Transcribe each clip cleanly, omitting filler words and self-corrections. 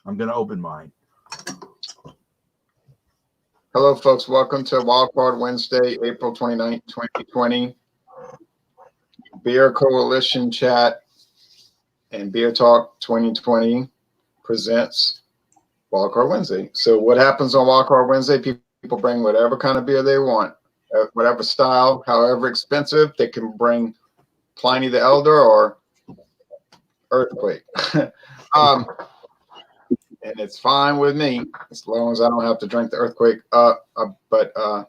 I'm going to open mine. Hello, folks. Welcome to Wildcard Wednesday, April 29th, 2020. Beer Coalition Chat and Beer Talk 2020 presents Wildcard Wednesday. So what happens on Wildcard Wednesday? People bring whatever kind of beer they want, whatever style, however expensive. They can bring Pliny the Elder or Earthquake. And it's fine with me as long as I don't have to drink the Earthquake. But I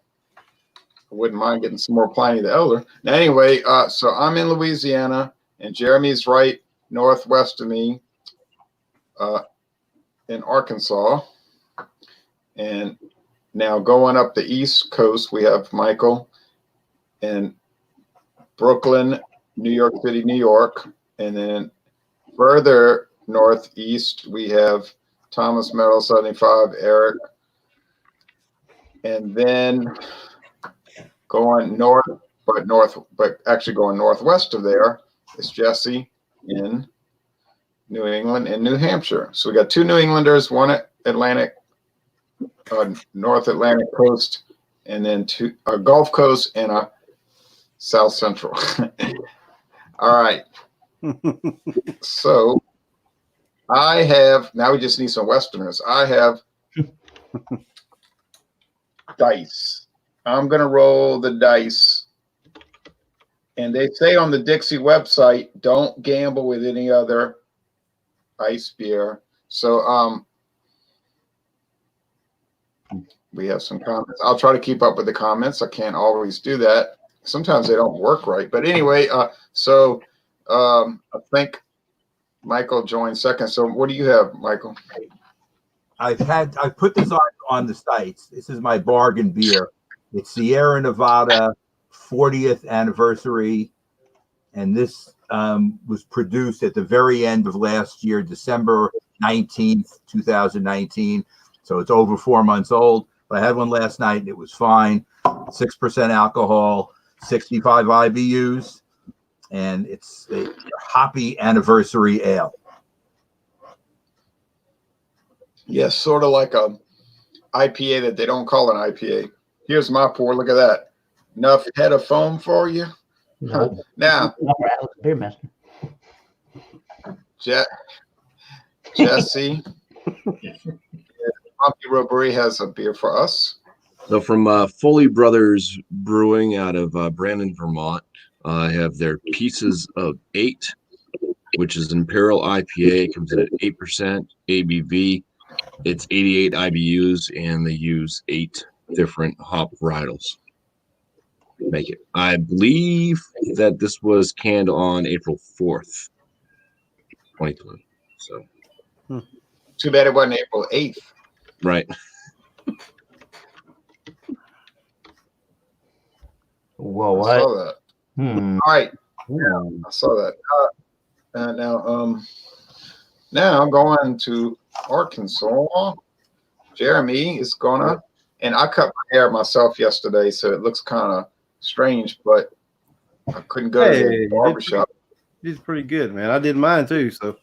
wouldn't mind getting some more Pliny the Elder. Now, anyway, so I'm in Louisiana, and Jeremy's right northwest of me in Arkansas. And now going up the East Coast, we have Michael in Brooklyn, New York City, New York. And then further northeast, we have Thomas Meadow 75, Eric. And then going north, but actually going northwest of there is Jesse in New England and New Hampshire. So we got two New Englanders, one at Atlantic, North Atlantic coast, and then two Gulf Coast and a South Central. All right. So I have, now we just need some Westerners. I have dice. I'm going to roll the dice. And they say on the Dixie website, don't gamble with any other ice beer. So we have some comments. I'll try to keep up with the comments. I can't always do that. Sometimes they don't work right. But anyway, I think Michael joined second. So what do you have, Michael? I put this on the sites. This is my bargain beer. It's Sierra Nevada 40th anniversary, and this was produced at the very end of last year, December 19th, 2019. So it's over 4 months old. But I had one last night, and it was fine. 6% alcohol, 65 IBUs. And it's a hoppy anniversary ale. Yes, sort of like a IPA that they don't call an IPA. Here's my pour. Look at that. Enough head of foam for you. Nope. Now, beer master. Jesse, Pumpy Brewery has a beer for us. So from Foley Brothers Brewing out of Brandon, Vermont, I have their Pieces of 8, which is an Imperial IPA. It comes in at 8% ABV. It's 88 IBUs, and they use 8 different hop varietals to make it. I believe that this was canned on April 4th, 2020. So, Too bad it wasn't April 8th. right. Whoa, I what? saw that. Hmm. All right. Yeah, I saw that. Now I'm going to Arkansas. Jeremy is gonna, and I cut my hair myself yesterday, so it looks kind of strange, but I couldn't go to the barbershop. It's pretty good, man. I did mine too. So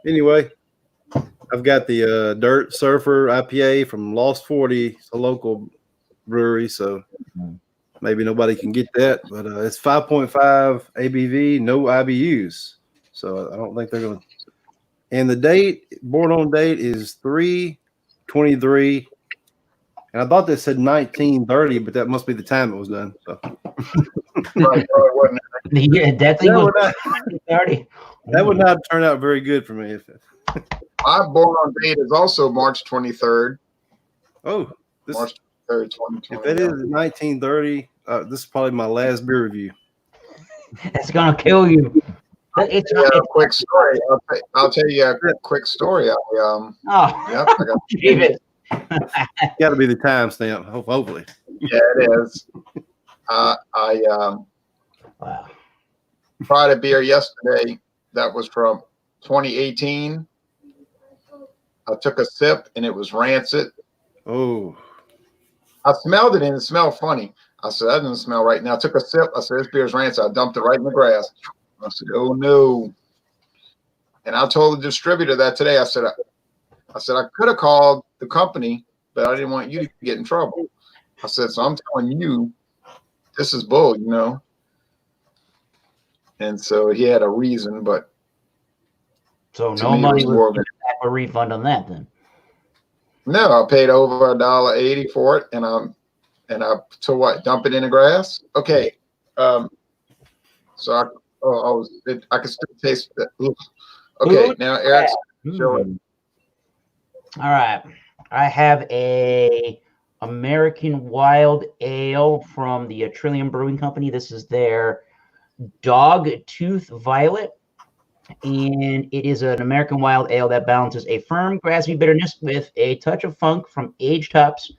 anyway, I've got the Dirt Surfer IPA from Lost 40. It's a local brewery, so maybe nobody can get that, but it's 5.5 ABV, no IBUs. So I don't think they're going to. And the board on date is 3/23. And I thought they said 1930, but that must be the time it was done. So. Right, wasn't it? Yeah, that thing was 30. That would not turn out very good for me. My board on date is also March 23rd. Oh, March 23rd, 2020. if that is 1930, this is probably my last beer review. That's gonna kill you. It's a quick story. I'll tell you a quick story. Yep, I got keep it. Got to be the timestamp, hopefully. Yeah, it is. I tried a beer yesterday that was from 2018. I took a sip and it was rancid. Oh. I smelled it and it smelled funny. I said, that doesn't smell right. Now I took a sip. I said, this beer's rancid. I dumped it right in the grass. I said, oh no. And I told the distributor that today. I said I could have called the company, but I didn't want you to get in trouble. I said, so I'm telling you, this is bull, you know. And so he had a reason, but So to no me, it money was more was of a refund on that then. no. I paid over $1.80 for it, and I to what? Dump it in the grass? Okay. So I could still taste it. Ooh. Okay, Food now Eric's Hmm. All right. I have a American Wild Ale from the Trillium Brewing Company. This is their Dog Tooth Violet. And it is an American Wild Ale that balances a firm, grassy bitterness with a touch of funk from aged hops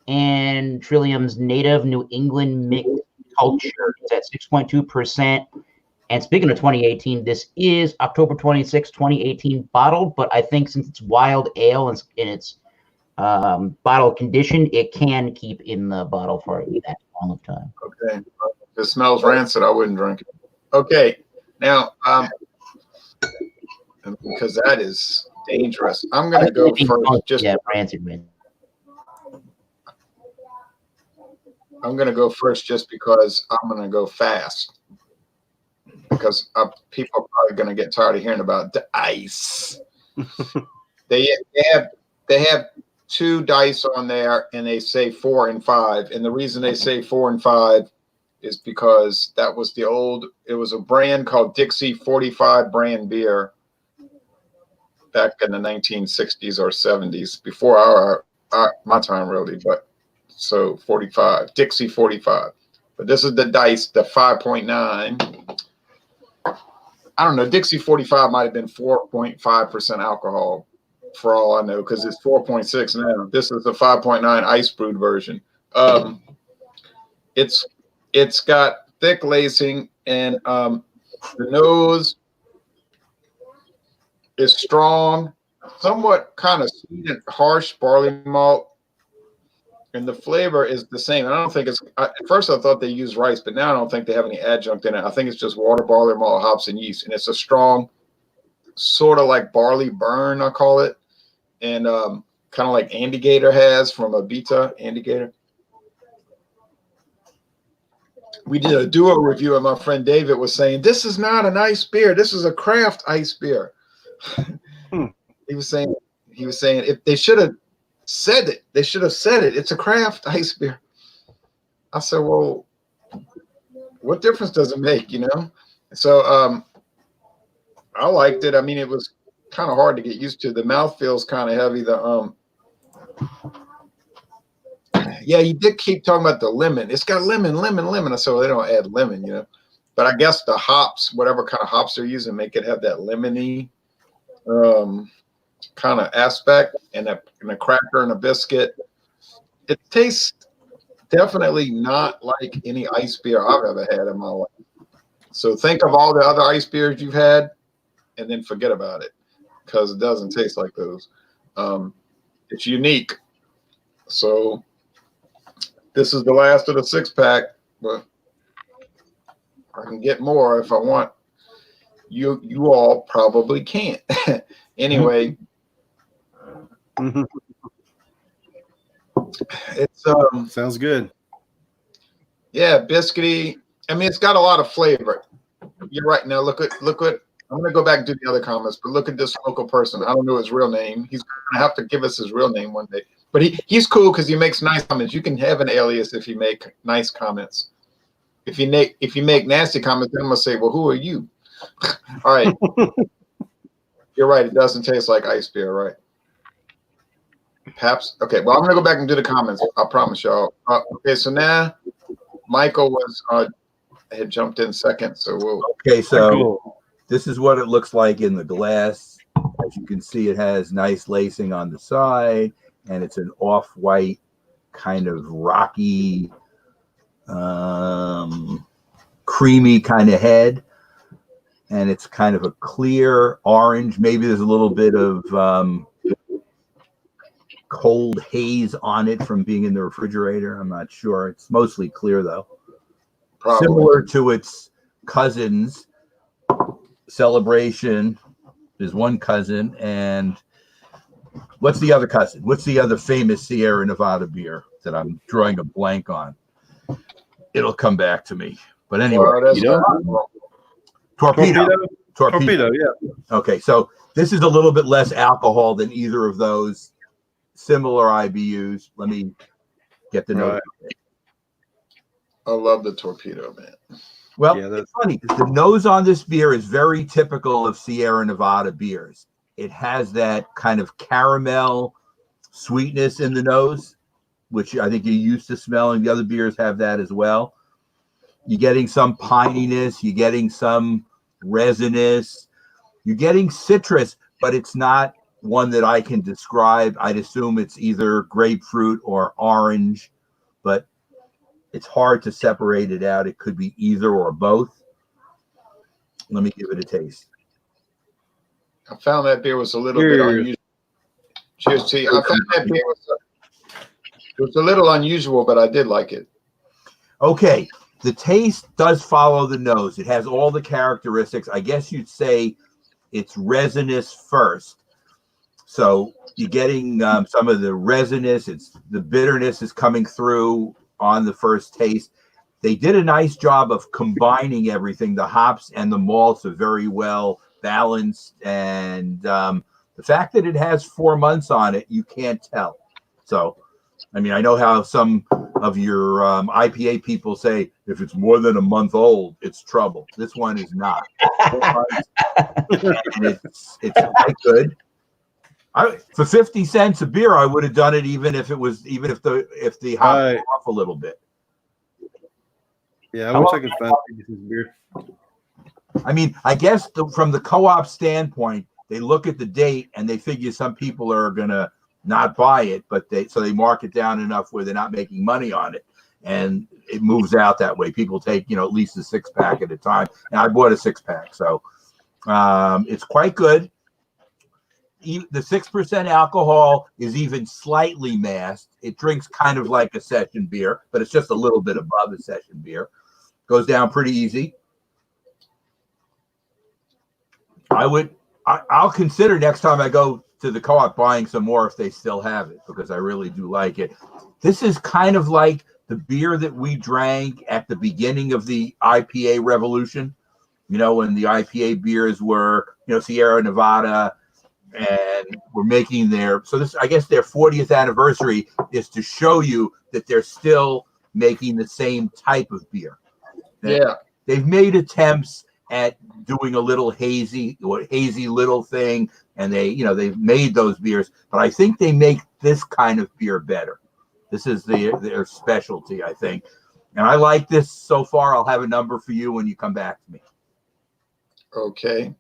and Trillium's native New England mixed culture. It's at 6.2%. And speaking of 2018, this is October 26, 2018 bottled, but I think since it's wild ale and in its bottle condition, it can keep in the bottle for that long of time. okay. If it smells rancid, I wouldn't drink it. Okay, now because that is dangerous. I'm gonna go first. Rancid, man. I'm gonna go first just because I'm gonna go fast. Because people are probably going to get tired of hearing about the ice. they have 2 dice on there, and they say 4 and 5. And the reason they say 4 and 5 is because that was it was a brand called Dixie 45 brand beer back in the 1960s or 70s, before my time really. But so 45, Dixie 45. But this is the dice, the 5.9. I don't know. Dixie 45 might have been 4.5% alcohol, for all I know, because it's 4.6 now. This is the 5.9 ice brewed version. It's got thick lacing, and the nose is strong, somewhat kind of sweet and harsh barley malt. And the flavor is the same. And I don't think at first I thought they used rice, but now I don't think they have any adjunct in it. I think it's just water, barley malt, hops, and yeast. And it's a strong, sort of like barley burn, I call it. And kind of like Andy Gator has from Abita, Andy Gator. We did a duo review, and my friend David was saying, this is not an ice beer. This is a craft ice beer. He was saying if they should have said it. They should have said it. It's a craft ice beer. I said, well, what difference does it make, you know? So I liked it. I mean, it was kind of hard to get used to. The mouth feels kind of heavy. Yeah, he did keep talking about the lemon. It's got lemon. I said, well, they don't add lemon, you know. But I guess the hops, whatever kind of hops they're using, make it have that lemony kind of aspect, and a cracker and a biscuit. It tastes definitely not like any ice beer I've ever had in my life. So think of all the other ice beers you've had, and then forget about it, because it doesn't taste like those. It's unique. So this is the last of the 6-pack, but I can get more if I want. You all probably can't. Anyway. It's sounds good. Yeah, biscuity. I mean, it's got a lot of flavor. You're right. Now look what I'm gonna go back and do the other comments, but look at this local person. I don't know his real name. He's gonna have to give us his real name one day. But he's cool because he makes nice comments. You can have an alias if you make nice comments. If you make nasty comments, then I'm gonna say, well, who are you? All right. You're right. It doesn't taste like ice beer, right? Perhaps. Okay. Well, I'm gonna go back and do the comments. I promise y'all. Okay. So now Michael had jumped in second. So we'll. Okay. So Cool. This is what it looks like in the glass. As you can see, it has nice lacing on the side, and it's an off-white kind of rocky, creamy kind of head. And it's kind of a clear orange. Maybe there's a little bit of cold haze on it from being in the refrigerator. I'm not sure. It's mostly clear, though. Probably. Similar to its cousins, Celebration, is one cousin, and what's the other cousin? What's the other famous Sierra Nevada beer that I'm drawing a blank on? It'll come back to me. But anyway, Torpedo. Torpedo, yeah. Okay, so this is a little bit less alcohol than either of those similar IBUs. Let me get the note. I love the Torpedo, man. Well, it's funny. The nose on this beer is very typical of Sierra Nevada beers. It has that kind of caramel sweetness in the nose, which I think you're used to smelling. The other beers have that as well. You're getting some pininess. You're getting some resinous. You're getting citrus, but it's not one that I can describe. I'd assume it's either grapefruit or orange, but it's hard to separate it out. It could be either or both. Let me give it a taste. I found that beer was a little bit unusual. Cheers to you. I found that beer was a little unusual, but I did like it. Okay. The taste does follow the nose. It has all the characteristics. I guess you'd say it's resinous first. So you're getting some of the resinous. The bitterness is coming through on the first taste. They did a nice job of combining everything. The hops and the malts are very well balanced. And the fact that it has 4 months on it, you can't tell. So, I mean, I know how some of your IPA people say, if it's more than a month old, it's trouble. This one is not. 4 months, and it's quite good. For 50 cents a beer, I would have done it even if the hop was off a little bit. Yeah, I wish I could find this beer. I mean, I guess from the co-op standpoint, they look at the date and they figure some people are gonna not buy it, but they mark it down enough where they're not making money on it, and it moves out that way. People take at least a 6-pack at a time, and I bought a 6-pack, so it's quite good. The 6% alcohol is even slightly masked. It drinks kind of like a session beer, but it's just a little bit above a session beer. Goes down pretty easy. I'll consider next time I go to the co-op buying some more if they still have it, because I really do like it. This is kind of like the beer that we drank at the beginning of the IPA revolution, when the IPA beers were, Sierra Nevada, and we're making I guess their 40th anniversary is to show you that they're still making the same type of beer. Yeah. They've made attempts at doing a little hazy little thing, and they've made those beers, but I think they make this kind of beer better. This is their specialty, I think. And I like this so far. I'll have a number for you when you come back to me. Okay.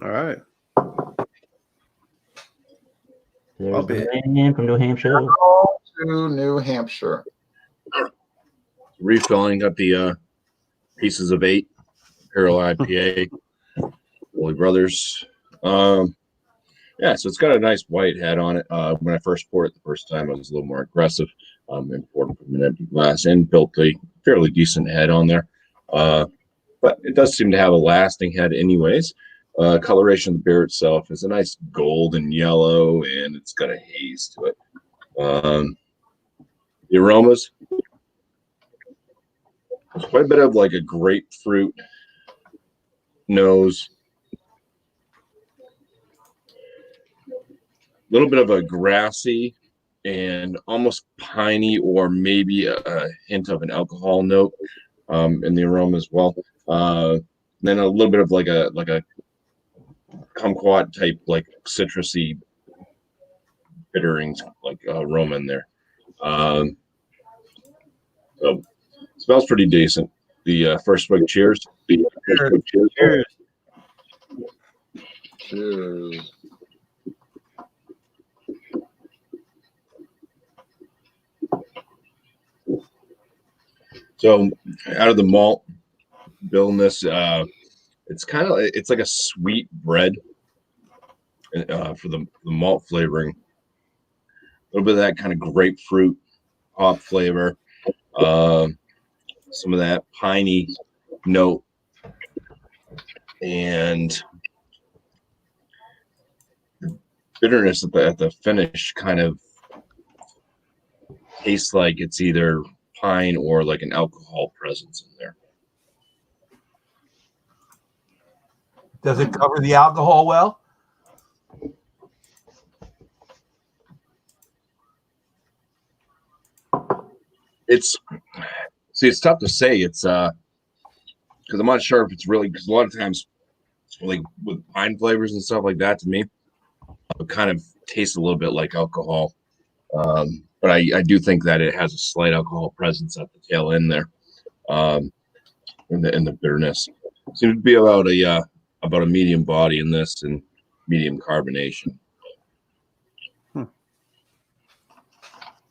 All right. There's the man from New Hampshire. To New Hampshire. Refilling up the pieces of 8 Imperial IPA, Holy Brothers. Yeah, so it's got a nice white head on it. When I first poured it the first time, I was a little more aggressive and poured it from an empty glass and built a fairly decent head on there. But it does seem to have a lasting head anyways. Coloration of the beer itself is a nice golden yellow, and it's got a haze to it. The aromas, there's quite a bit of like a grapefruit nose, a little bit of a grassy and almost piney, or maybe a hint of an alcohol note in the aroma as well. Then a little bit of like a kumquat type, like citrusy bitterings, like aroma in there. So smells pretty decent. The first swig, cheers. Cheers. Cheers. So out of the malt bitterness, it's like a sweet bread for the malt flavoring. A little bit of that kind of grapefruit hop flavor, some of that piney note, and bitterness at the finish kind of tastes like it's either pine or like an alcohol presence in there. Does it cover the alcohol well? It's tough to say. It's because I'm not sure if it's really, because a lot of times like with pine flavors and stuff like that, to me it kind of tastes a little bit like alcohol. But I do think that it has a slight alcohol presence at the tail end there, in the bitterness. Seems to be about a medium body in this and medium carbonation.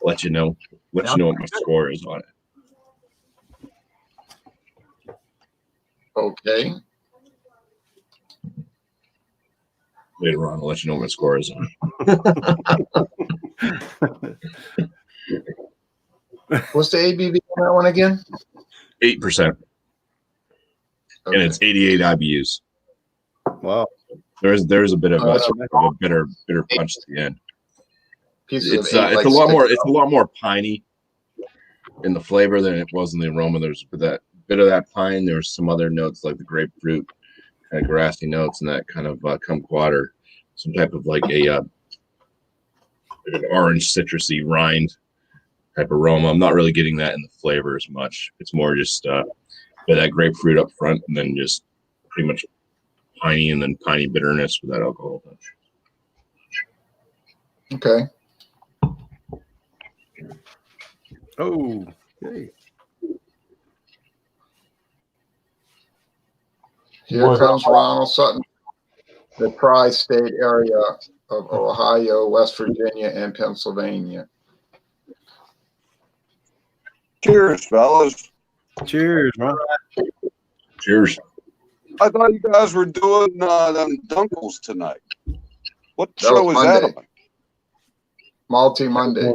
Let you know what my score is on it. Okay. Later on, I'll let you know what my score is on it. What's the ABV on that one again? 8%. Okay. And it's 88 IBUs. Wow. There's a bit of that's a bitter punch at the end. Pieces It's of eight, like a lot stick- more piney in the flavor than it was in the aroma. There's that bit of that pine. There's some other notes like the grapefruit, kind of grassy notes, and that kind of kumquat, some type of like an orange citrusy rind type aroma. I'm not really getting that in the flavor as much. It's more just that grapefruit up front, and then just pretty much piney, and then piney bitterness with that alcohol punch. Okay. Oh, okay. Here comes Ronald Sutton, the tri-state area of Ohio, West Virginia, and Pennsylvania. Cheers, fellas. Cheers, man. Cheers. I thought you guys were doing them Dunkles tonight. What That show was is that Monday. on? Multi Monday.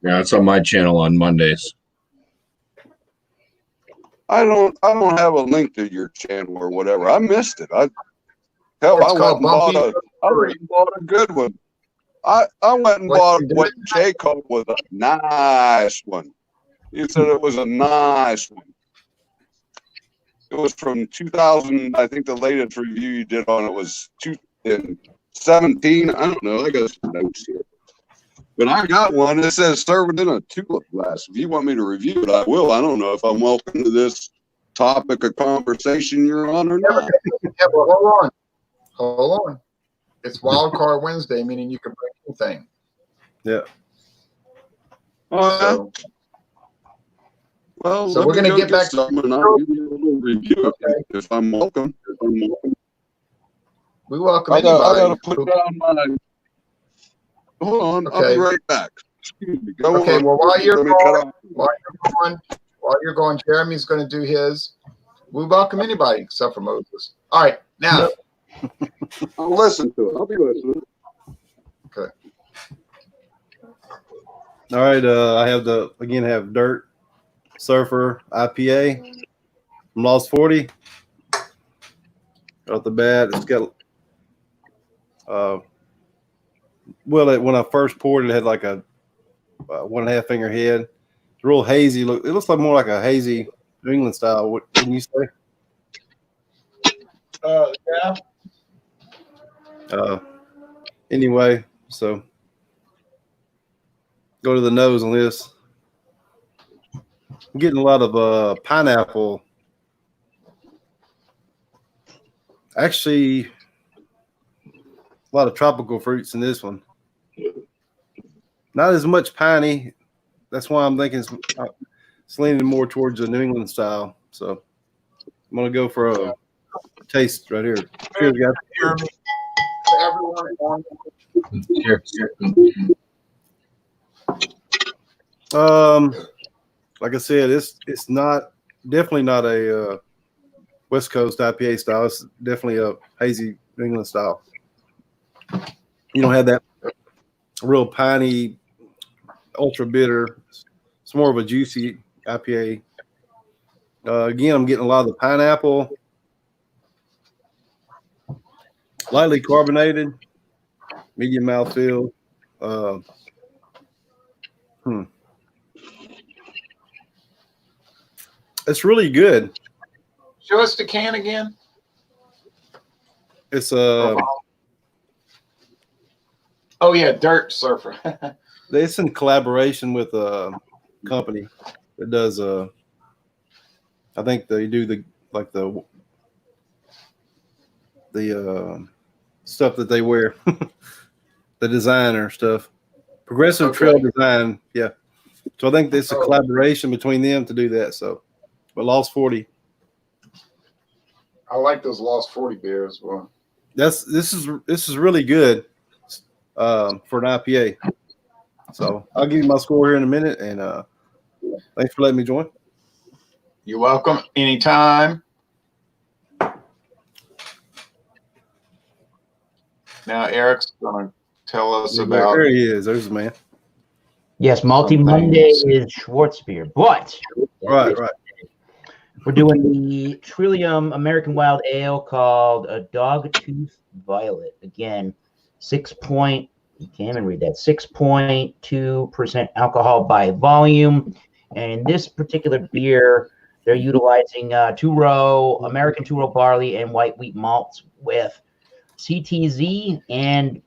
Yeah, it's on my channel on Mondays. I don't have a link to your channel or whatever. I missed it. I It's went called and bought Bumpy. a good one. I went and What bought you did? what Jacob was a nice one. He said it was a nice one. It was from 2000. I think the latest review you did on it was 2017. I don't know. I got some notes here. But I got one that says served in a tulip glass. If you want me to review it, I will. I don't know if I'm welcome to this topic of conversation you're on or not. Yeah, but hold on. Hold on. It's Wildcard Wednesday, meaning you can bring anything. Yeah. Oh, yeah? So, Well, So let we're me gonna go get back to some and I'll give you a little review if I'm welcome. we welcome I anybody. gotta put down my. Hold on, I'll Okay. be right back. Excuse me. Go Okay, on. well, while you're Let me cut off. while you're going, Jeremy's going to do his. We welcome anybody except for Moses. All right, now. I'll listen to it. I'll be listening. Okay. All right. I have have Dirt Surfer IPA from Lost 40. Off the bat, it's got when I first poured it, had like a 1.5 finger head. It's real hazy. It looks like more like a hazy New England style. Wouldn't you say? Yeah. Anyway, so go to the nose on this. I'm getting a lot of pineapple. Actually, a lot of tropical fruits in this one. Not as much piney. That's why I'm thinking it's leaning more towards the New England style. So I'm gonna go for a taste right here. Cheers, guys. Jeremy. Everyone on. Like I said, it's definitely not a West Coast IPA style. It's definitely a hazy New England style. You don't have that real piney, ultra bitter. It's more of a juicy IPA. Again, I'm getting a lot of the pineapple, lightly carbonated. medium mouthfeel. It's really good. Show us the can again. It's Oh yeah, Dirt Surfer. it's in collaboration with a company that does I think they do the stuff that they wear, the designer stuff, progressive Okay. trail design. Yeah, so I think it's a collaboration between them to do that. So, but Lost 40. I like those Lost 40 beers. Well, This is really good for an IPA. So I'll give you my score here in a minute, and thanks for letting me join. you're welcome anytime. Now Eric's gonna tell us about. There he is. There's the man. Yes, Multi Monday is Schwartz beer, but Right. we're doing the Trillium American Wild Ale called a Dogtooth Violet. Again, 6.2% alcohol by volume. And in this particular beer, they're utilizing American two-row barley and white wheat malts with CTZ and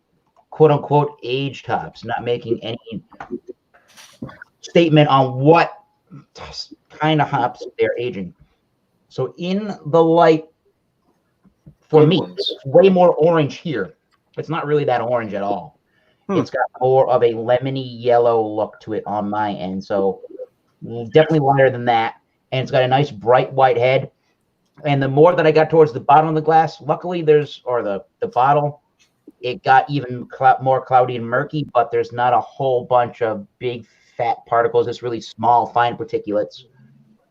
quote-unquote aged hops, not making any statement on what kind of hops they're aging. So in the light, for me, it's way more orange here. It's not really that orange at all. It's got more of a lemony yellow look to it on my end. So definitely lighter than that. And it's got a nice bright white head. And the more that I got towards the bottom of the glass, luckily the bottle, it got even more cloudy and murky, but there's not a whole bunch of big fat particles. It's really small, fine particulates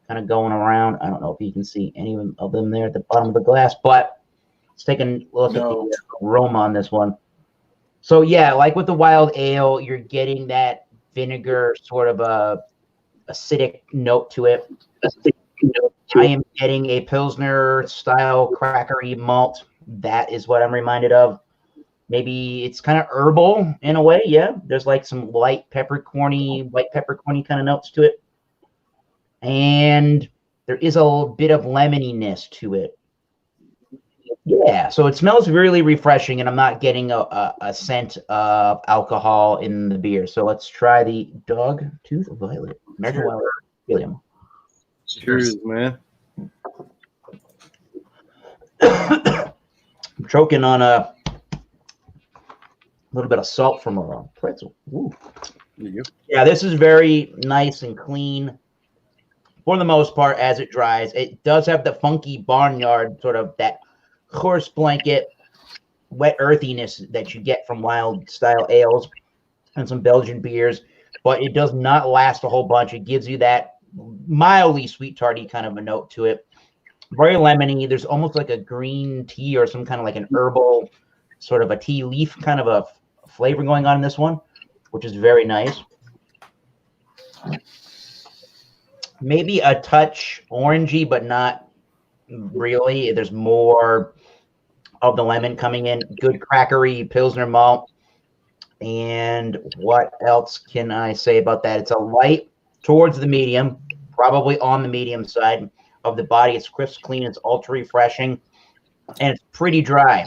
kind of going around. I don't know if you can see any of them there at the bottom of the glass, but let's take a look at the aroma on this one. So yeah, like with the wild ale, you're getting that vinegar sort of a acidic note to it. I am getting a Pilsner style crackery malt. That is what I'm reminded of. Maybe it's kind of herbal in a way. Yeah, there's like some white peppercorny kind of notes to it. And there is a little bit of lemoniness to it. Yeah, so it smells really refreshing, and I'm not getting a scent of alcohol in the beer. So let's try the Dogtooth Violet. American Wild William. Cheers, man. I'm choking on a little bit of salt from a pretzel. Ooh. Yeah, this is very nice and clean for the most part as it dries. It does have the funky barnyard, sort of that horse blanket, wet earthiness that you get from wild style ales and some Belgian beers, but it does not last a whole bunch. It gives you that mildly sweet tarty kind of a note to it. Very lemony. There's almost like a green tea or some kind of like an herbal sort of a tea leaf kind of a flavor going on in this one, which is very nice. Maybe a touch orangey, but not really. There's more of the lemon coming in. Good crackery Pilsner malt. And what else can I say about that? It's a light towards the medium, probably on the medium side of the body. It's crisp, clean, it's ultra refreshing, and it's pretty dry.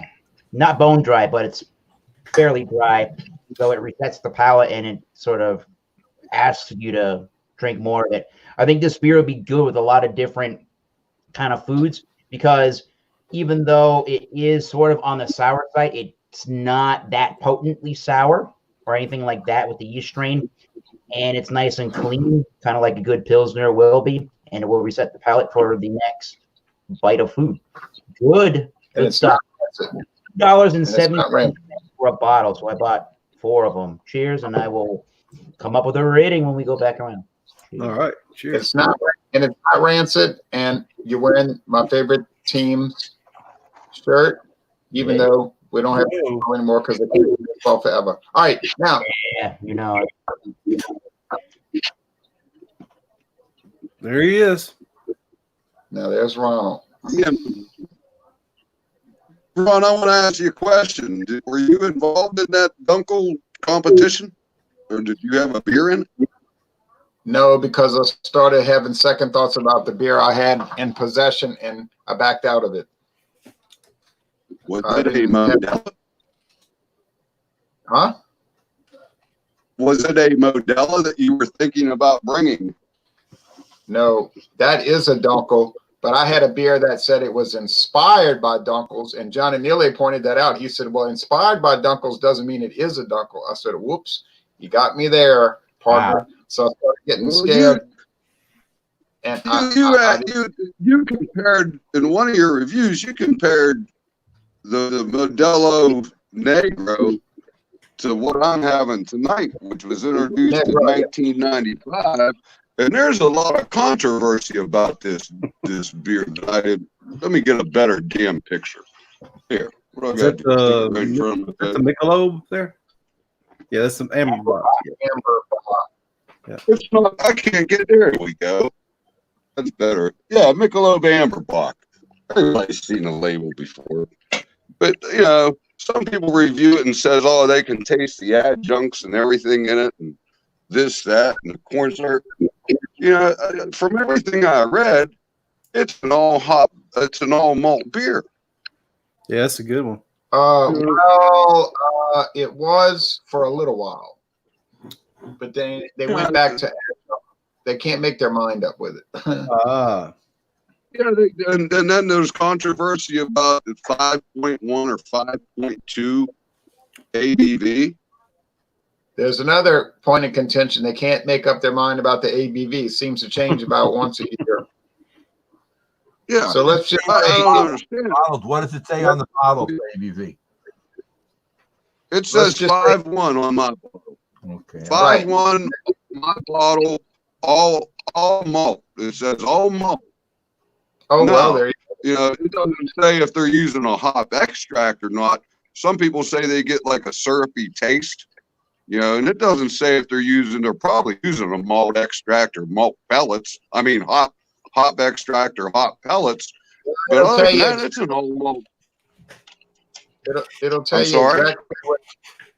Not bone dry, but it's fairly dry. So it resets the palate and it sort of asks you to drink more of it. I think this beer would be good with a lot of different kind of foods because even though it is sort of on the sour side, it's not that potently sour or anything like that with the yeast strain. And it's nice and clean, kind of like a good Pilsner will be, and it will reset the palate for the next bite of food. Good stuff. $2.70 for a bottle, so I bought 4 of them. Cheers, and I will come up with a rating when we go back around. Cheers. All right, cheers. It's not rancid, and you're wearing my favorite team's shirt, even though we don't have to anymore because they can't do baseball forever. All right, now. Yeah, you know. There he is. Now there's Ronald. Ron, I want to ask you a question. Were you involved in that Dunkel competition, or did you have a beer in it? No, because I started having second thoughts about the beer I had in possession, and I backed out of it. Was it a Modelo? Huh? Was it a Modelo that you were thinking about bringing? No, that is a Dunkel, but I had a beer that said it was inspired by Dunkels, and John Anile pointed that out. He said, well, inspired by Dunkels doesn't mean it is a Dunkel. I said, whoops, you got me there, partner. Wow. So I started getting scared. You compared, in one of your reviews, you compared the Modelo Negro to what I'm having tonight, which was introduced in 1995. And there's a lot of controversy about this beer. Let me get a better damn picture. Here. Is that the Michelob there? Yeah, that's some amber box. Yeah. It's not, I can't get there. Here we go. That's better. Yeah, Michelob Amber Bock. Everybody's seen the label before. But, you know, some people review it and says, oh, they can taste the adjuncts and everything in it, and this, that, and the corn syrup. You know, from everything I read, it's an all malt beer. Yeah, that's a good one. It was for a little while, but then they went back to. They can't make their mind up with it. Yeah, and then there's controversy about the 5.1 or 5.2 ABV. There's another point of contention. They can't make up their mind about the ABV. It seems to change about once a year. Yeah. So let's just. I don't understand. What does it say on the bottle for ABV? It says 5.1 on my bottle. Okay. 5.1 my bottle, all malt. It says all malt. Oh, no, well, there you go. It doesn't say if they're using a hop extract or not. Some people say they get like a syrupy taste, you know, and it doesn't say if they're probably using a malt extract or malt pellets. I mean, hop extract or hop pellets. But other than that, it's an old malt. It'll tell you exactly what.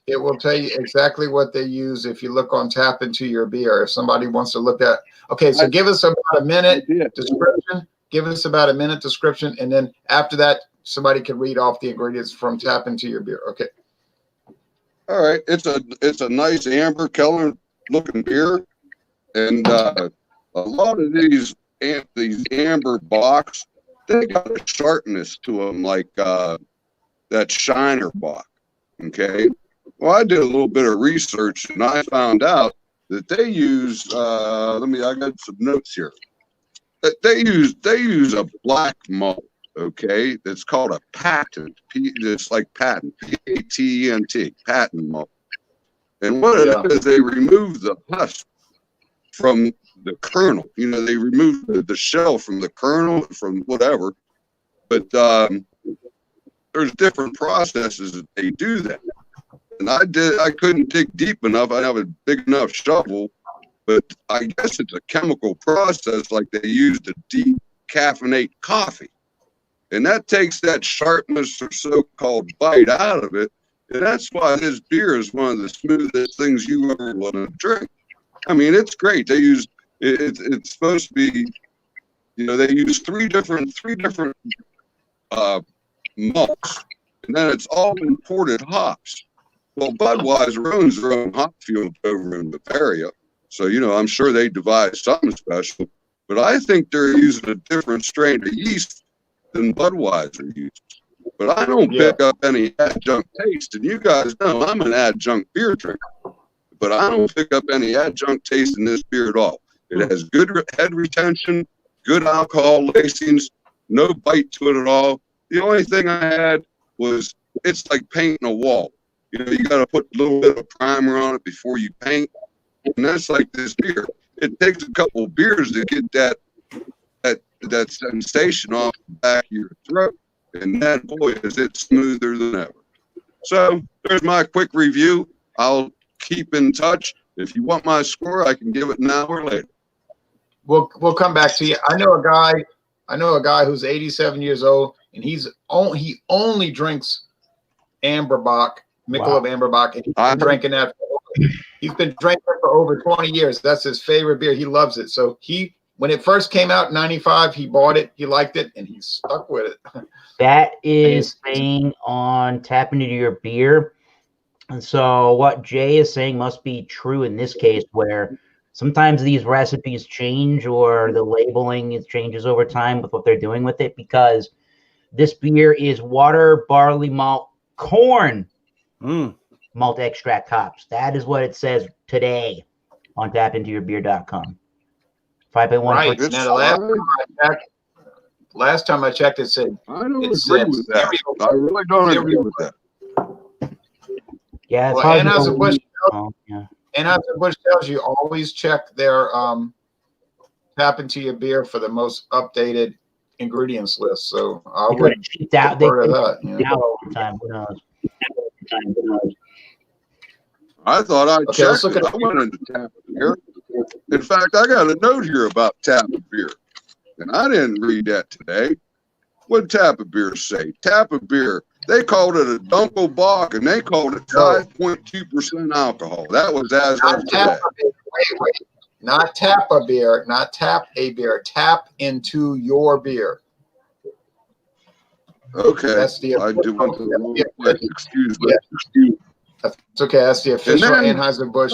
It will tell you exactly what they use if you look on Tap Into Your Beer. If somebody wants to look at, okay, so give us about a minute description. Give us about a minute description, and then after that, somebody can read off the ingredients from Tap Into Your Beer. Okay. All right, it's a nice amber color looking beer, and a lot of these amber bocks, they got a sharpness to them, like that Shiner bock. Okay. Well, I did a little bit of research, and I found out that they use. I got some notes here. They use a black malt. Okay, it's called a patent. It's like patent. P-A-T-E-N-T. Patent malt. And what it is, they remove the husk from the kernel. You know, they remove the shell from the kernel, from whatever. But there's different processes that they do that. And I couldn't dig deep enough. I have a big enough shovel, but I guess it's a chemical process like they use to decaffeinate coffee. And that takes that sharpness or so-called bite out of it. And that's why this beer is one of the smoothest things you ever want to drink. I mean, it's great. They use it's supposed to be, you know, they use three different malts, and then it's all imported hops. Well, Budweiser owns their own hop field over in Bavaria, so you know I'm sure they devised something special. But I think they're using a different strain of yeast than Budweiser uses. But I don't pick up any adjunct taste, and you guys know I'm an adjunct beer drinker. But I don't pick up any adjunct taste in this beer at all. It has good head retention, good alcohol lacings, no bite to it at all. The only thing I had was it's like painting a wall. You know, you got to put a little bit of primer on it before you paint. And that's like this beer. It takes a couple of beers to get that sensation off the back of your throat. And that, boy, is it smoother than ever. So there's my quick review. I'll keep in touch. If you want my score, I can give it now or later. We'll come back to you. I know a guy who's 87 years old. and he only drinks Amberbach, Michelob Amberbach, and he's been drinking that. He's been drinking it for over 20 years. That's his favorite beer. He loves it. So when it first came out in '95, he bought it, he liked it, and he's stuck with it. That is saying on Tap Into Your Beer. And so what Jay is saying must be true in this case, where sometimes these recipes change or the labeling changes over time with what they're doing with it, because this beer is water, barley malt, corn, malt extract hops. That is what it says today on tapintoyourbeer.com. 5.1. Right. Now, last time I checked, it said I don't agree with that. I really don't agree with that. Yeah, well, Anheuser-Busch tells you always check their Tap Into Your Beer for the most updated ingredients list. So I would cheat out. They could that. You know? all the time. Who knows? I thought I Okay, let's checked look it. at I went into Tap Beer. In fact, I got a note here about Tap Beer, and I didn't read that today. What did Tap Beer say? Tap Beer. They called it a Dunkelbock, and they called it 5.2% alcohol. That was as of today. Wait. Not Tappa Beer, not Tap a Beer. Tap Into Your Beer. Okay. That's the I do want to excuse me. Yeah. That's okay. That's the official Anheuser-Busch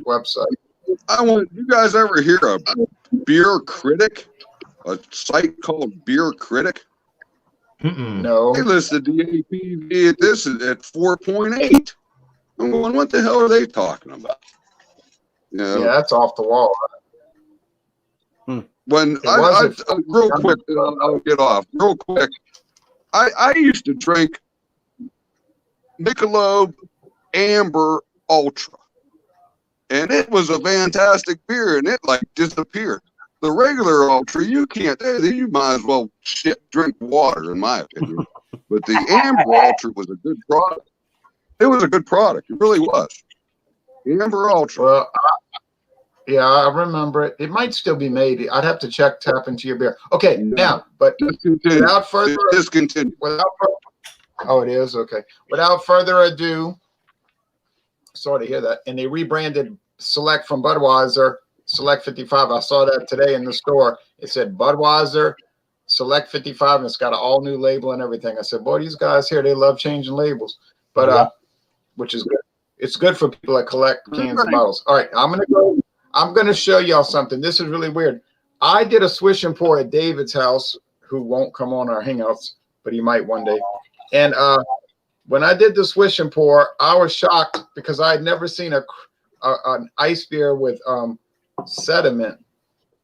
website. I want you guys ever hear of Beer Critic? A site called Beer Critic? No. They listed the ABV at this at 4.8. I'm going, what the hell are they talking about? You know, Yeah, that's off the wall. when real quick, I'll get off. Real quick, I used to drink Michelob Amber Ultra, and it was a fantastic beer, and it like disappeared. The regular Ultra, you can't. You might as well drink water, in my opinion. But the Amber Ultra was a good product. It was a good product. It really was. The Amber Ultra. Well, yeah, I remember it. It might still be made. I'd have to check Tap Into Your Beer. Okay, now, but without further discontinue. Oh, it is okay. Without further ado, sorry to hear that. And they rebranded Select from Budweiser. Select 55. I saw that today in the store. It said Budweiser Select 55, and it's got an all new label and everything. I said, boy, these guys here, they love changing labels, but which is good. It's good for people that collect cans and bottles. All right, I'm gonna show y'all something. This is really weird. I did a swish and pour at David's house, who won't come on our hangouts, but he might one day. And when I did the swish and pour, I was shocked because I had never seen an ice beer with sediment,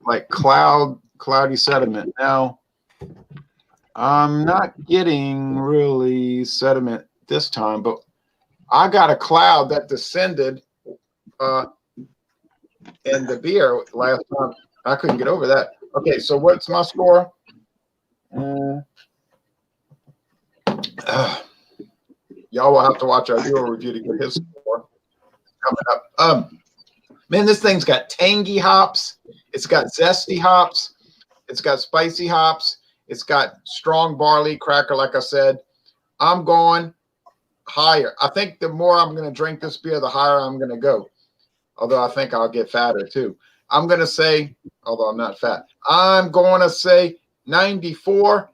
like cloudy sediment. Now I'm not getting really sediment this time, but I got a cloud that descended in the beer last time. I couldn't get over that. Okay, so what's my score? Y'all will have to watch our viewer review to get his score coming up. Man, this thing's got tangy hops. It's got zesty hops. It's got spicy hops. It's got strong barley cracker, like I said. I'm going higher. I think the more I'm going to drink this beer, the higher I'm going to go. Although I think I'll get fatter too. I'm going to say, although I'm not fat, I'm going to say 94.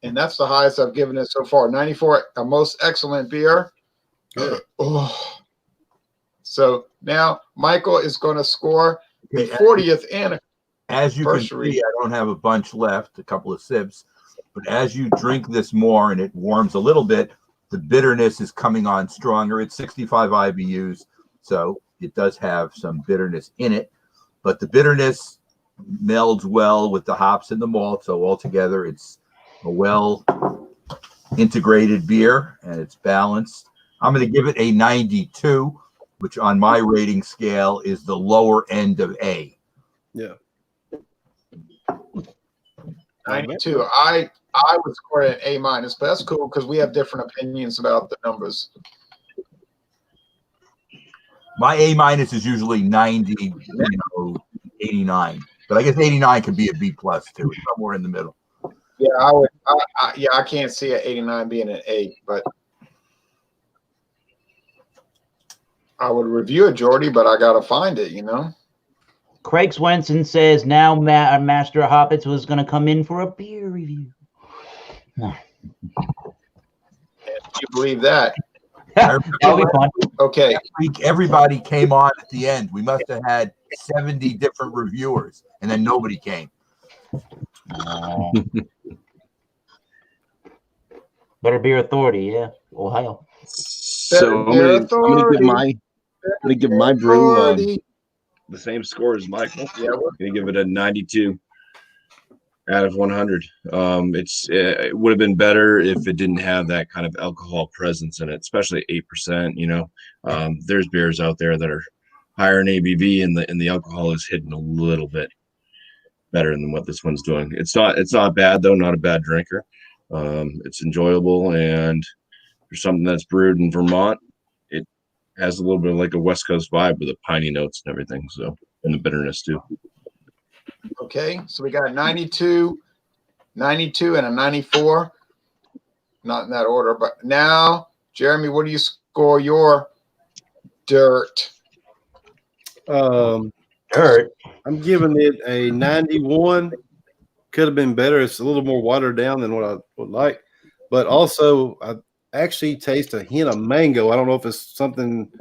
And that's the highest I've given it so far. 94, a most excellent beer. Oh. So now Michael is going to score the 40th anniversary. As you can see, I don't have a bunch left, a couple of sips. But as you drink this more and it warms a little bit, the bitterness is coming on stronger. It's 65 IBUs, so it does have some bitterness in it. But the bitterness melds well with the hops and the malt. So altogether, it's a well integrated beer and it's balanced. I'm going to give it a 92, which on my rating scale is the lower end of A. Yeah. 92. I would score it an A-, but that's cool because we have different opinions about the numbers. My A- is usually 90, 89. But I guess 89 could be a B+ too. It's somewhere in the middle. Yeah, I would. I can't see an 89 being an 8, but I would review it, Jordy. But I gotta find it. Craig Swenson says now Master Hobbits was going to come in for a beer review. No. Do you believe that? That'll be fun. Okay. Everybody came on at the end. We must have had 70 different reviewers, and then nobody came. Better Beer Authority, yeah, Ohio. So I'm gonna give my brew the same score as Michael. Yeah, I'm gonna give it a 92 out of 100. It would have been better if it didn't have that kind of alcohol presence in it, especially 8%. There's beers out there that are higher in ABV, and the alcohol is hidden a little bit better than what this one's doing. It's not bad though, not a bad drinker. It's enjoyable, and for something that's brewed in Vermont, it has a little bit of like a West Coast vibe with the piney notes and everything. So, and the bitterness too. Okay, so we got 92, and a 94. Not in that order, but now, Jeremy, what do you score your dirt? Dirt. I'm giving it a 91. Could have been better. It's a little more watered down than what I would like, but also I actually taste a hint of mango. I don't know if it's something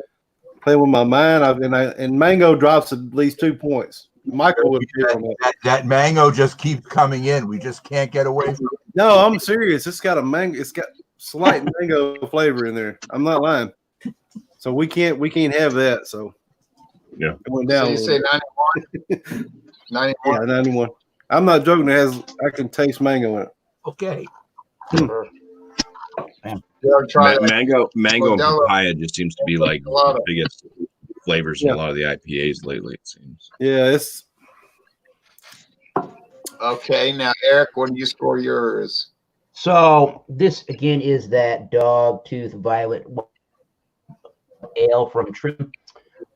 playing with my mind. And mango drops at least 2 points. Michael would be on that. That mango just keeps coming in. We just can't get away from it. No, I'm serious. It's got a mango. It's got slight mango flavor in there. I'm not lying. So we can't have that. So yeah, it went down. So you say 91? 91. Yeah, 91. I'm not joking. I can taste mango in it. Okay. Mango and papaya just seems to be like the biggest flavors in a lot of the IPAs lately, it seems. Yeah, it's okay. Now, Eric, what do you score yours? So this again is that Dogtooth Violet Ale from Trim.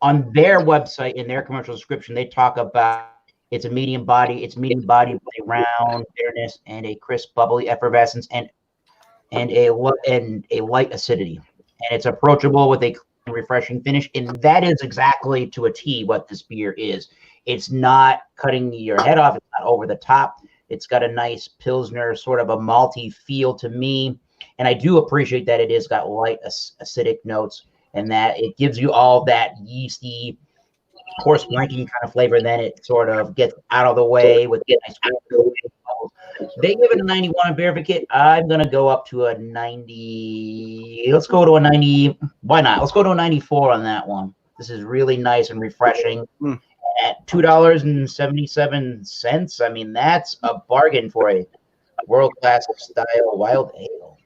On their website, in their commercial description, they talk about it's a medium body. It's medium body with a round bitterness and a crisp, bubbly effervescence and a light acidity. And it's approachable with a refreshing finish. And that is exactly to a T what this beer is. It's not cutting your head off. It's not over the top. It's got a nice Pilsner, sort of a malty feel to me. And I do appreciate that it has got light acidic notes and that it gives you all that yeasty, horse blanking kind of flavor. Then it sort of gets out of the way with a nice. They give it a 91 on Verificate. I'm going to go up to a 90. Let's go to a 90. Why not? Let's go to a 94 on that one. This is really nice and refreshing. At $2.77. I mean, that's a bargain for a world-class style wild ale.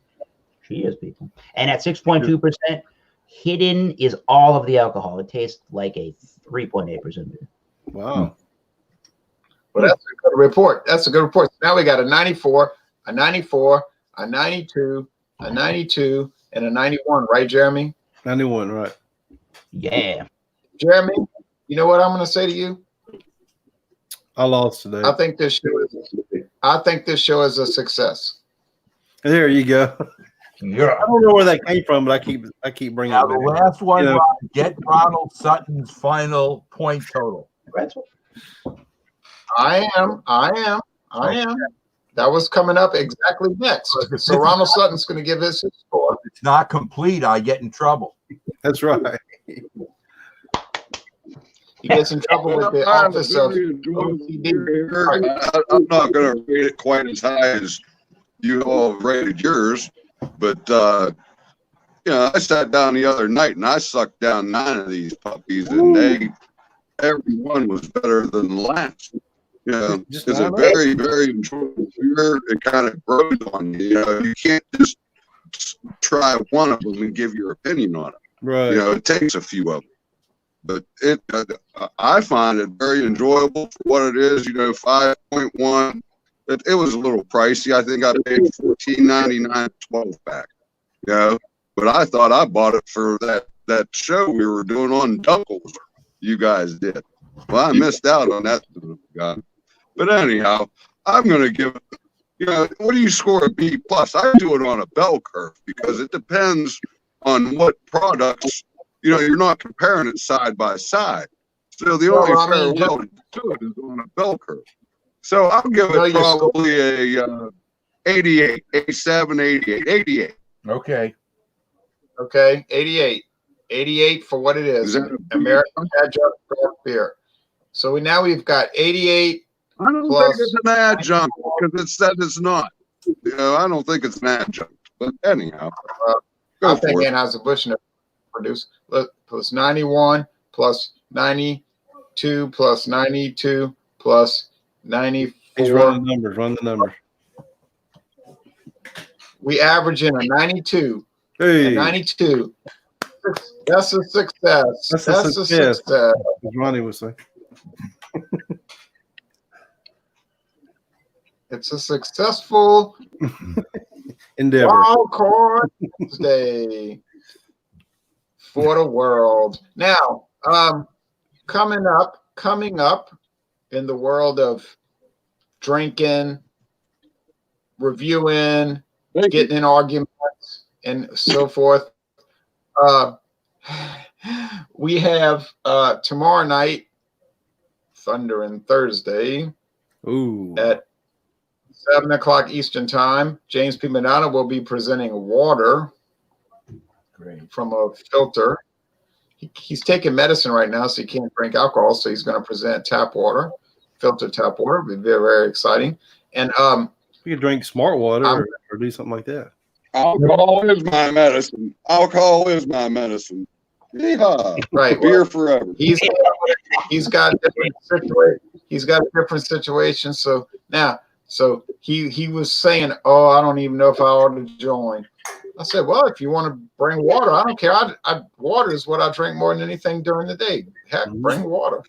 Cheers, people. And at 6.2%, hidden is all of the alcohol. It tastes like a 3.8% beer. Wow. Well, that's a good report. That's a good report. Now we got a 94, a 94, a 92, a 92, and a 91, right, Jeremy? 91, right. Yeah. Jeremy, you know what I'm going to say to you? I lost today. I think this show is a success. There you go. Yeah. I don't know where that came from, but I keep bringing Now it the back. last one, Ron, get Ronald Sutton's final point total. I am. That was coming up exactly next. So Ronald Sutton's going to give us his score. If it's not complete, I get in trouble. That's right. He gets in trouble with the office of OCD. I'm not going to rate it quite as high as you all rated yours, but I sat down the other night and I sucked down 9 of these puppies, and every one was better than the last. It's a very, very enjoyable beer. It kind of grows on you. You can't just try one of them and give your opinion on it. Right. It takes a few of them. But I find it very enjoyable for what it is. 5.1. It was a little pricey. I think I paid $14.99 12 pack. But I thought I bought it for that show we were doing on Dunkles. You guys did. Well, I missed out on that. But anyhow, I'm going to give it You know, what do you score a B plus? I do it on a bell curve because it depends on what products. You know, you're not comparing it side by side. So the only fair way to do it is on a bell curve. So I'll give it probably a 88, 87, 88, 88. Okay. Okay, 88. 88 for what it is. American adjunct craft beer. So we've got 88. I don't think it's an adjunct because it said it's not. You know, I don't think it's an adjunct. But anyhow, I think Anheuser-Busch produce plus 91 plus 92 plus 92 plus 94. He's running numbers. Run the numbers. We average in a 92. Hey. A 92. That's a success. That's a success. As Ronnie would say. It's a successful endeavor. Wildcard Wednesday for the world. Now, coming up in the world of drinking, reviewing, getting in arguments, and so forth. We have tomorrow night, Thunder and Thursday, at 7 o'clock Eastern Time. James P. Madonna will be presenting water from a filter. He's taking medicine right now, so he can't drink alcohol. So he's going to present tap water, filtered tap water. It'll be very, very exciting. And we could drink smart water or do something like that. Alcohol is my medicine. Alcohol is my medicine. Yeehaw. Right. Beer forever. He's got a different situation. So now, he was saying, "Oh, I don't even know if I ought to join." I said, "Well, if you want to bring water, I don't care. Water is what I drink more than anything during the day. Heck, bring water."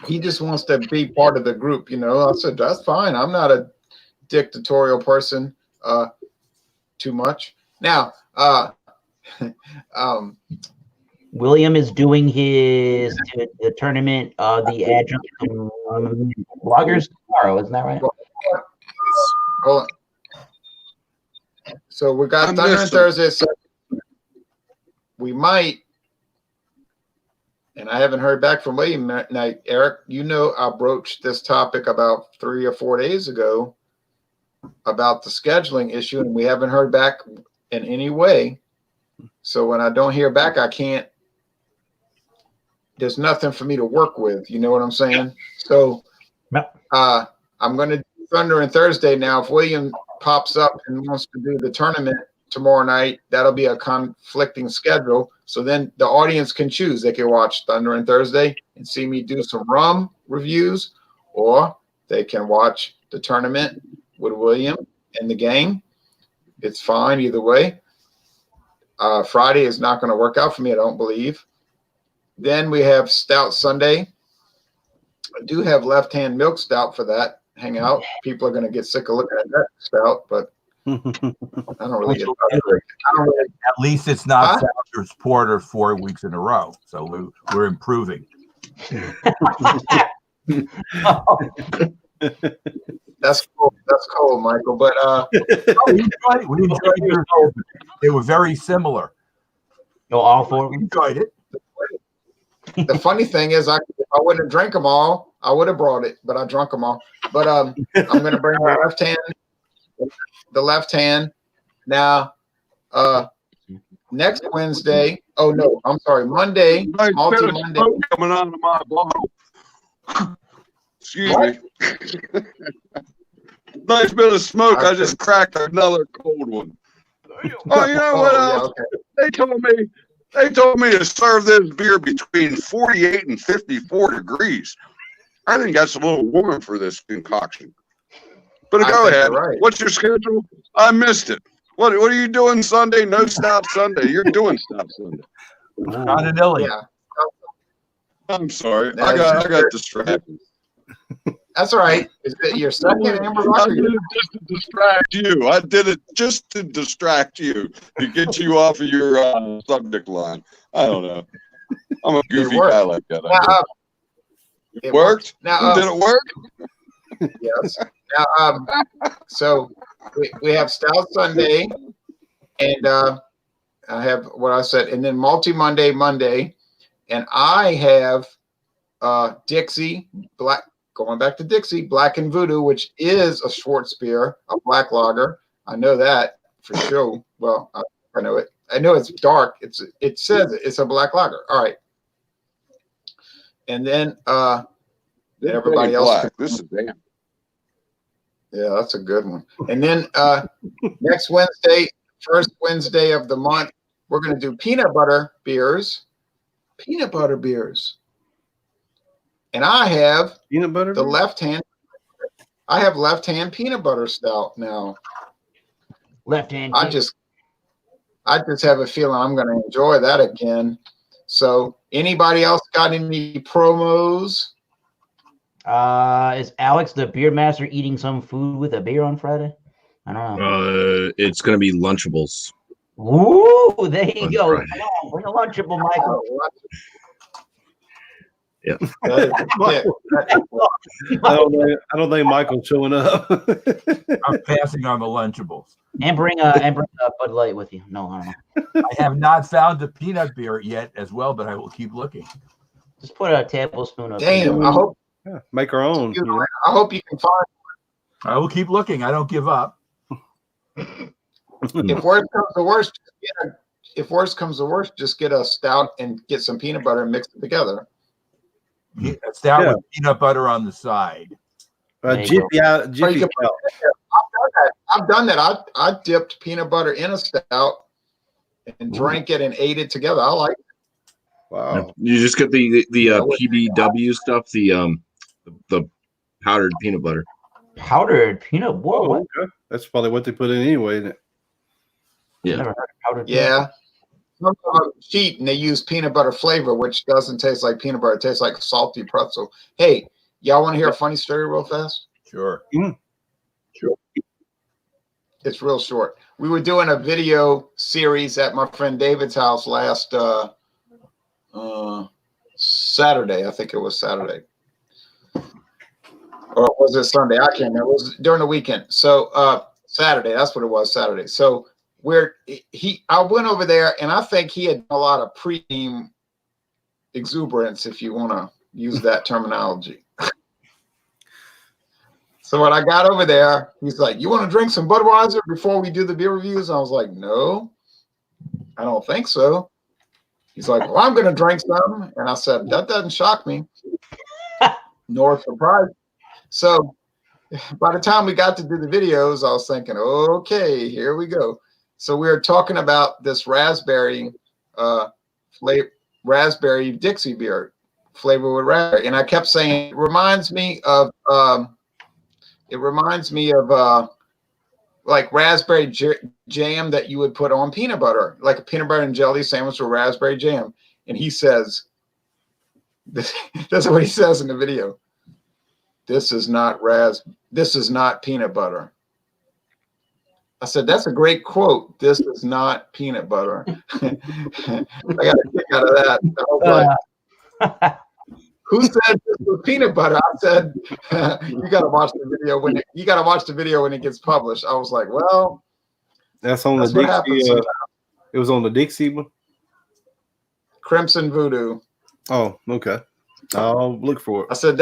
He just wants to be part of the group, you know. I said, "That's fine. I'm not a dictatorial person too much." Now, William is doing the tournament, the adjunct bloggers tomorrow, isn't that right? Hold on. So we got Thunder and Thursday. So we might, and I haven't heard back from William. Now, Eric, you know, I broached this topic about 3 or 4 days ago about the scheduling issue, and we haven't heard back in any way. So when I don't hear back, I can't. There's nothing for me to work with. You know what I'm saying? So I'm going to do Thunder and Thursday now. If William pops up and wants to do the tournament tomorrow night, that'll be a conflicting schedule. So then the audience can choose. They can watch Thunder and Thursday and see me do some rum reviews, or they can watch the tournament with William and the gang. It's fine either way. Friday is not going to work out for me, I don't believe. Then we have Stout Sunday. I do have left-hand milk stout for that hangout. People are going to get sick of looking at that stout, but I don't really get At least it's not Founders Porter 4 weeks in a row, so we're improving. That's cool. That's cool, Michael. But we enjoyed yours. They were very similar. Oh, all four of them? Enjoyed it. The funny thing is, if I wouldn't have drank them all, I would have brought it, but I drunk them all. But I'm going to bring the left hand. Now, next Wednesday. Oh no, I'm sorry. Monday. Multi Monday. Coming out of my bottle. Excuse me. Nice bit of smoke. I just cracked another cold one. Oh, you know what else? Yeah, okay. They told me to serve this beer between 48 and 54 degrees. I think that's a little warm for this concoction. But go ahead. Right. What's your schedule? I missed it. What are you doing Sunday? No Stout Sunday. You're doing Stout Sunday. Not an Illy. Yeah. I'm sorry. I got distracted. That's all right. Is it your second Amber Rock? I did it just to distract you. I did it just to distract you, to get you off of your subject line. I don't know. I'm a goofy guy like that. It worked? Now, did it work? Yes. Now, so we have Stout Sunday, and I have what I said, and then Multi Monday, and I have Dixie Black. Going back to Dixie Black and Voodoo, which is a Schwartz beer, a black lager. I know that for sure. Well, I know it. I know it's dark. It says it's a black lager. All right. And then everybody else. Black. This is damn. Yeah, that's a good one. And then next Wednesday, first Wednesday of the month, we're going to do peanut butter beers. Peanut butter beers. And I have Peanut butter. the left hand. I have left hand peanut butter stout now. Left hand. I just have a feeling I'm going to enjoy that again. So, anybody else got any promos? Is Alex the beer master eating some food with a beer on Friday? I don't know. It's going to be Lunchables. Ooh, there you On go. Friday. Come on, bring a Lunchable, Michael. Yeah. Yeah. I don't think Michael's showing up. I'm passing on the Lunchables. And bring a Bud Light with you. No, I don't know. I have not found a peanut beer yet as well, but I will keep looking. Just put a tablespoon of. Damn, I hope Yeah, make our own. you can find. I will keep looking. I don't give up. If worst comes to worst, just get a stout and get some peanut butter and mix it together. A stout Yeah. with peanut butter on the side. There you Jiffy out. Or you Jiffy can- out. I've done that. I dipped peanut butter in a stout and drank it and ate it together. I like it. Wow. You just get the PBW stuff, the powdered peanut butter. Powdered peanut. Whoa, what? Okay. That's probably what they put in anyway. Isn't it? Yeah. Never heard of powdered peanut. Yeah. Some cheat and they use peanut butter flavor, which doesn't taste like peanut butter. It tastes like salty pretzel. Hey, y'all want to hear a funny story real fast? Sure. It's real short. We were doing a video series at my friend David's house last Saturday. I think it was Saturday. Or was it Sunday? I can't remember. It was during the weekend. So Saturday, that's what it was, Saturday. So I went over there and I think he had a lot of pre-game exuberance, if you want to use that terminology. So when I got over there, he's like, "You want to drink some Budweiser before we do the beer reviews?" I was like, "No, I don't think so." He's like, "Well, I'm going to drink some." And I said, "That doesn't shock me, nor surprise." So by the time we got to do the videos, I was thinking, okay, here we go. So we were talking about this raspberry raspberry Dixie beer flavor with raspberry. And I kept saying, it reminds me of like raspberry jam that you would put on peanut butter, like a peanut butter and jelly sandwich with raspberry jam. And he says, that's what he says in the video. This is not peanut butter. I said, that's a great quote. This is not peanut butter. I got a kick out of that. I was like, who said this was peanut butter? I said, you got to watch the video when it gets published. I was like, well, That's on that's the what happens. Dixie. It was on the Dixie one. Crimson Voodoo. Oh, okay. I'll look for I it. said,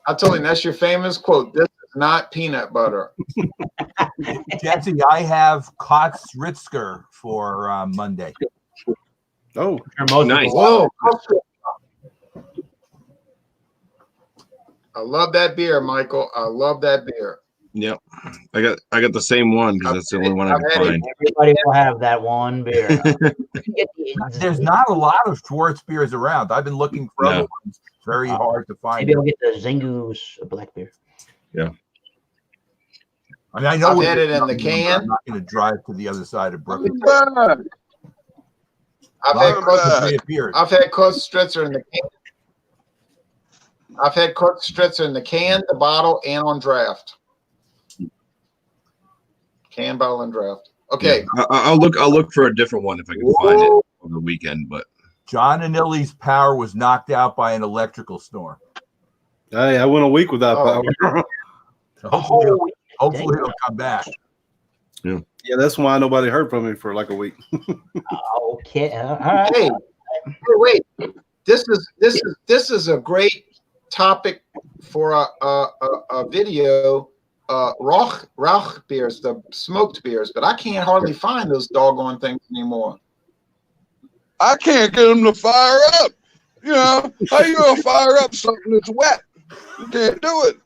I told him that's your famous quote. This is not peanut butter. Jesse, I have Kotz Ritzker for Monday. Oh, Nice. Whoa. I love that beer, Michael. I love that beer. Yep. I got the same one because that's the only one I I've can had it. find. Everybody will have that one beer. There's not a lot of Schwartz beers around. I've been looking for other ones. It's very hard to find. Maybe I'll get the Zingus black beer. I mean, I know I've what had you're it in the talking about, can. I'm not going to drive to the other side of Brooklyn. I've Lot had of Kotz great beers. Stritzer in the can. I've had Kotz Stritzer in the can, the bottle, and on draft. Can, bottle, and draft. Okay. Yeah. I'll look for a different one if I can find it on the weekend. But John Anilli's power was knocked out by an electrical storm. Hey, I went a week without Oh. power. Hopefully it'll come back. Yeah, that's why nobody heard from me for like a week. Okay. All right. Hey, wait. This is a great topic for a video. Rauch beers, the smoked beers, but I can't hardly find those doggone things anymore. I can't get them to fire up. You know, how you gonna fire up something that's wet? You can't do it.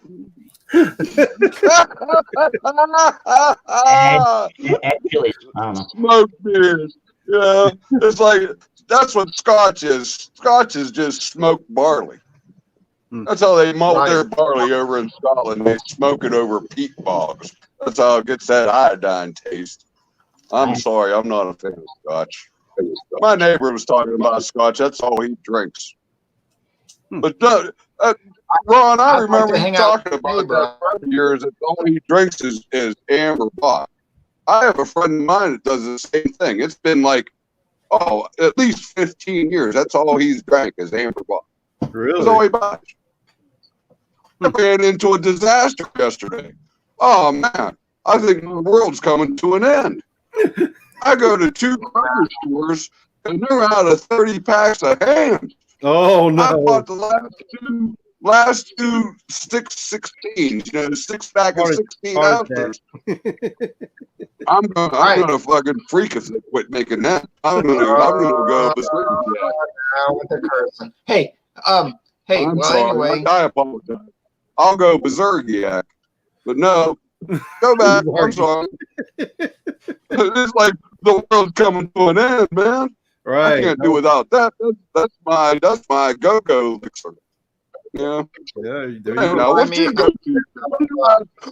Actually, I don't know. Smoked beers. Yeah, it's like that's what Scotch is. Scotch is just smoked barley. That's how they malt their barley over in Scotland. They smoke it over peat bogs. That's how it gets that iodine taste. I'm sorry, I'm not a fan of Scotch. My neighbor was talking about Scotch. That's all he drinks. But Ron, I remember you talking about that friend of yours that all he drinks is amber bot. I have a friend of mine that does the same thing. It's been like, at least 15 years. That's all he's drank is amber bot. Really? That's all he buys. I ran into a disaster yesterday. Oh, man. I think the world's coming to an end. I go to 2 grocery stores, and they're out of 30 packs of ham. Oh, no. I bought the last two 616s, 6-pack of 16 ounces. I'm gonna fucking freak if they quit making that. I'm gonna go With the cursing. Hey, anyway. I apologize. I'll go berserkiac, but no, go back. I'm sorry. It's like the world's coming to an end, man. Right. I can't do without that. That's my go-go mixer. Yeah. Yeah. Now, what you go to?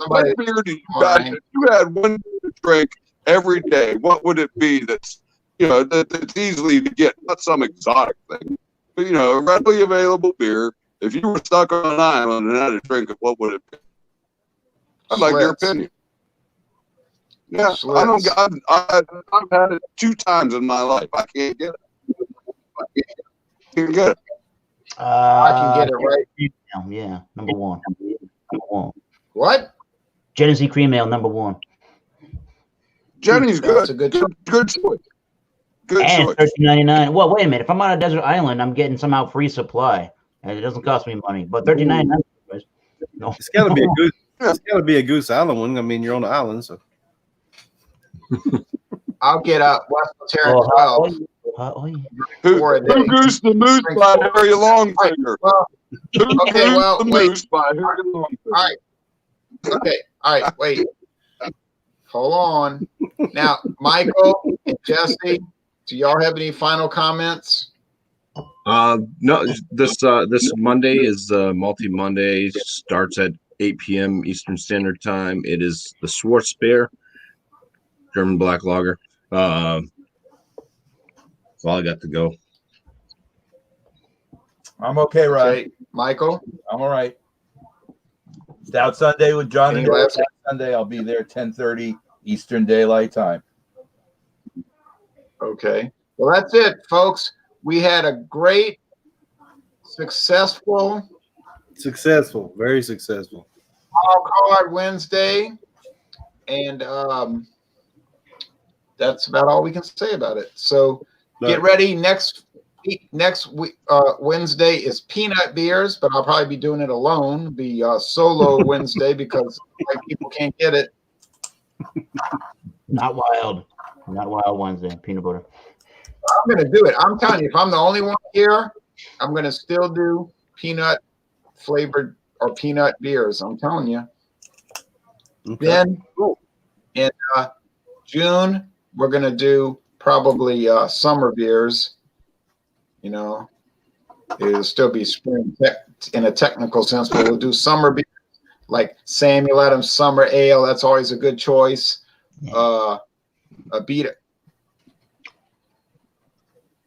What beer do you got? If you had one beer to drink every day, what would it be that's that's easily to get, not some exotic thing, but a readily available beer? If you were stuck on an island and had to drink it, what would it be? I'd like your opinion. Yeah, I've had it 2 times in my life. I can't get it. Can't get it. I can get it right. Yeah, number one. What? Genesee Cream Ale, number 1. Jenny's good. That's a good choice. Good choice. Good And choice. $13.99. Well, wait a minute. If I'm on a desert island, I'm getting somehow free supply, and it doesn't cost me money. But $13.99. No. It's gotta be a goose. It's gotta be a Goose Island one. I mean, you're on the island, so. I'll get a West Terran 12 for a day. Who Goose the Moose by Harry Longfinger? Wait. By Harry Longfinger. All right, wait. Hold on. Now, Michael and Jesse, do y'all have any final comments? No, this Monday is Multi Monday. Starts at 8 p.m. Eastern Standard Time. It is the Schwarzbier, German black lager. That's all I got to go. I'm okay, Ryan. Okay, Michael? I'm all right. Stout Sunday with John and Any last- Dave. Sunday, I'll be there 10:30 Eastern Daylight Time. Okay. Well, that's it, folks. We had a great, successful, very successful. Wildcard Wednesday, and that's about all we can say about it. So get ready. Next week, Wednesday is peanut beers, but I'll probably be doing it alone. Be solo Wednesday because people can't get it. Not wild Wednesday. Peanut butter. I'm going to do it. I'm telling you, if I'm the only one here, I'm going to still do peanut flavored or peanut beers. I'm telling you. Okay. Then in June, we're going to do probably summer beers. It'll still be spring in a technical sense, but we'll do summer beers like Samuel Adams Summer Ale. That's always a good choice. A Beta.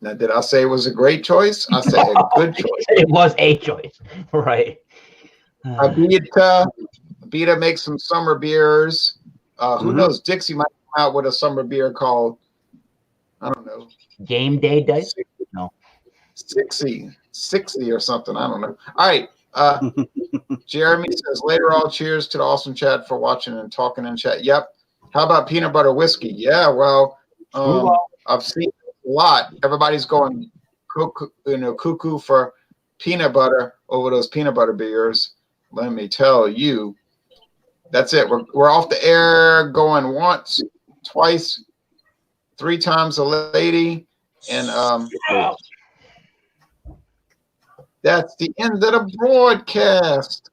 Now, did I say it was a great choice? I said a good choice. It was a choice, right? Beta makes some summer beers. Who knows? Dixie might come out with a summer beer called, I don't know. Game Day Dice? No. 60 or something. I don't know. All right. Jeremy says later all cheers to the awesome chat for watching and talking in chat. Yep. How about peanut butter whiskey? Yeah, well, I've seen a lot. Everybody's going cuckoo for peanut butter over those peanut butter beers. Let me tell you, that's it. We're off the air, going once, twice, 3 times a lady, and that's the end of the broadcast.